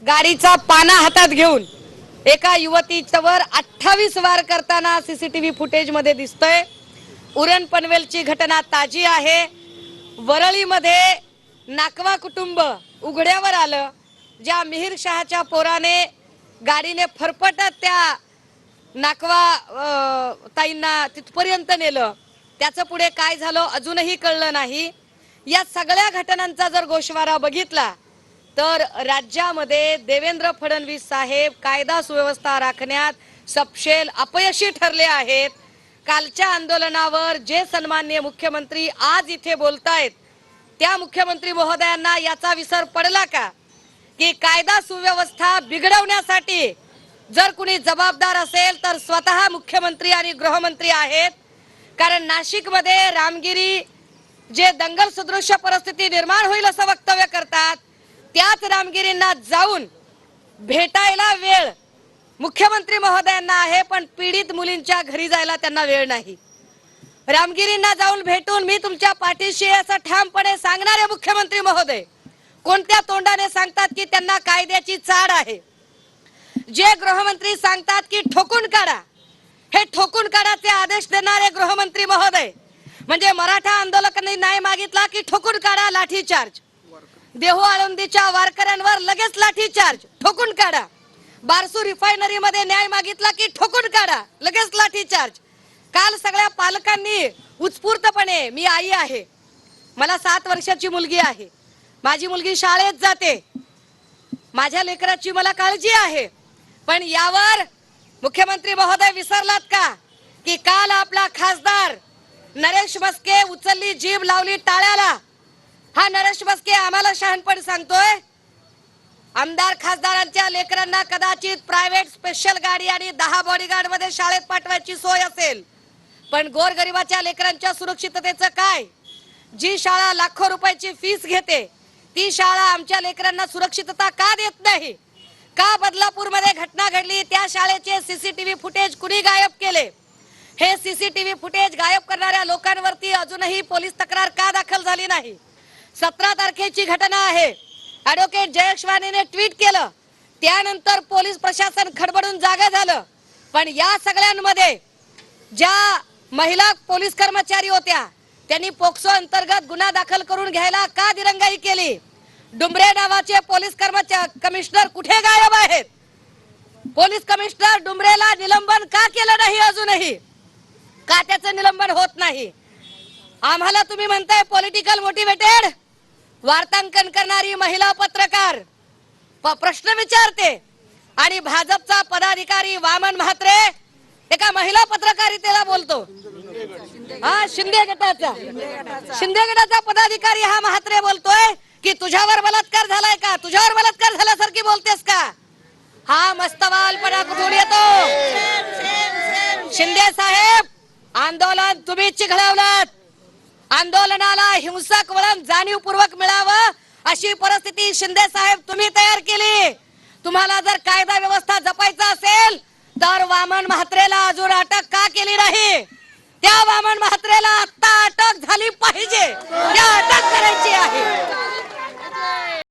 गाडीचा पाना हातात घेऊन एका युवतीवर 28 वार करताना सीसीटीव्ही फुटेज मध्ये दिसतोय। उरण पनवेलची घटना ताजी आहे। वरळीमध्ये नाकवा कुटुंब उघड्यावर आलं। ज्या मिहिर शहाच्या पोराने गाडीने फरफटत त्या नाकवा ताईंना तिथपर्यंत नेलं, त्याचं पुढे काय झालं अजूनही कळलं नाही। या सगळ्या घटनांचा जर गोषवारा बघितला तर राज्यामध्ये देवेंद्र फडणवीस साहेब कायदा सुव्यवस्था राखण्यात सपशेल अपयशी ठरले आहेत। कालच्या आंदोलनावर जे सन्माननीय मुख्यमंत्री आज इथे बोलतायत त्या मुख्यमंत्री महोदयांना याचा विसर पडला का की कायदा सुव्यवस्था बिघडवण्यासाठी जर कुणी जबाबदार असेल तर स्वतः मुख्यमंत्री आणि गृहमंत्री आहेत। कारण नाशिकमध्ये रामगिरी जे दंगल सदृश परिस्थिती निर्माण होईल असं वक्तव्य करतात, त्याच रामगिरींना जाऊन भेटायला वेळ मुख्यमंत्री महोदयांना आहे, पण पीडित मुलींच्या घरी जायला त्यांना वेळ नाही। रामगिरींना जाऊन भेटून मी तुमच्या पाठीशी असं ठामपणे सांगणारे मुख्यमंत्री महोदय कोणत्या तोंडाने सांगतात की त्यांना कायद्याची चाड आहे? जे गृहमंत्री सांगतात की ठोकून काढा, हे ठोकून काढाचे आदेश देणारे गृहमंत्री महोदय म्हणजे मराठा आंदोलकांनी न्याय मागितला की ठोकून काढा, लाठीचार्ज। देहू आळंदीच्या वारकऱ्यांवर लगेच लाठीचार्ज, ठोकून काढा। बारसू रिफायनरी मध्ये न्याय मागितला की ठोकून काढा, लगेच लाठीचार्ज। काल सगळ्या पालकांनी उत्स्फूर्तपणे, मी आई आहे, मला 7 वर्षाची मुलगी आहे, माझी मुलगी शाळेत जाते, माझ्या लेकराची मला काळजी आहे, पण यावर मुख्यमंत्री महोदय विसरलात का की काल आपला खासदार नरेश मस्के उचलली जीभ लावली टाळ्याला। हा नरेश मस्के आम्हाला शहाणपण सांगतोय। आमदार खासदारांच्या लेकरांना कदाचित प्रायव्हेट स्पेशल गाडी आणि 10 बॉडीगार्ड मध्ये शाळेत पाठवायची सोय असेल, पण गोरगरिबाच्या लेकरांच्या सुरक्षिततेचं काय? जी शाळा लाखो रुपयाची फीस घेते ती शाळा आमच्या लेकरांना सुरक्षितता का देत नाही? का बदलापूर मध्ये घटना घडली त्या शाळेचे सीसीटीव्ही फुटेज कुणी गायब केले? हे सीसीटीव्ही फुटेज गायब करणाऱ्या लोकांवरती अजूनही पोलीस तक्रार का दाखल झाली नाही? 17 तारखेची घटना आहे। ॲडव्होकेट जयेश वाणीने ट्विट केलं, त्यानंतर पोलीस प्रशासन खडबडून जागा झालं। पण या सगळ्यांमध्ये ज्या महिला पोलीस कर्मचारी होत्या त्यांनी पोक्सो अंतर्गत गुन्हा दाखल करून घ्यायला का दिरंगाई केली? डुंबरे नावाचे पोलीस कमिशनर कुठे गायब आहेत? पोलीस कमिशनर डुंबरेला निलंबन का केलं नाही? अजूनही का त्याचं निलंबन होत नाही? आम्हाला तुम्ही म्हणताय पॉलिटिकल मोटिवेटेड, वार्तांकन करणारी महिला पत्रकार प्रश्न विचारते आणि भाजपचा पदाधिकारी वामन म्हात्रे एका महिला पत्रकारितेला बोलतो। हा शिंदे गटाचा पदाधिकारी हा म्हात्रे बोलतोय की तुझ्यावर बलात्कार झालाय का, तुझ्यावर बलात्कार झाल्यासारखी बोलतेस का? हा मस्तवालपणा कुठून येतो? शिंदे साहेब, आंदोलन तुम्हीच चिघळवलं। आंदोलनाला हिंसक वळण जाणीवपूर्वक मिळावं अशी परिस्थिती शिंदे साहेब तुम्ही तयार केली। तुम्हाला जर कायदा व्यवस्था जपायचा असेल तर वामन म्हात्रेला अजून अटक का केली नाही? त्या वामन म्हात्रेला आता अटक झाली पाहिजे, त्या अटक करायची आहे।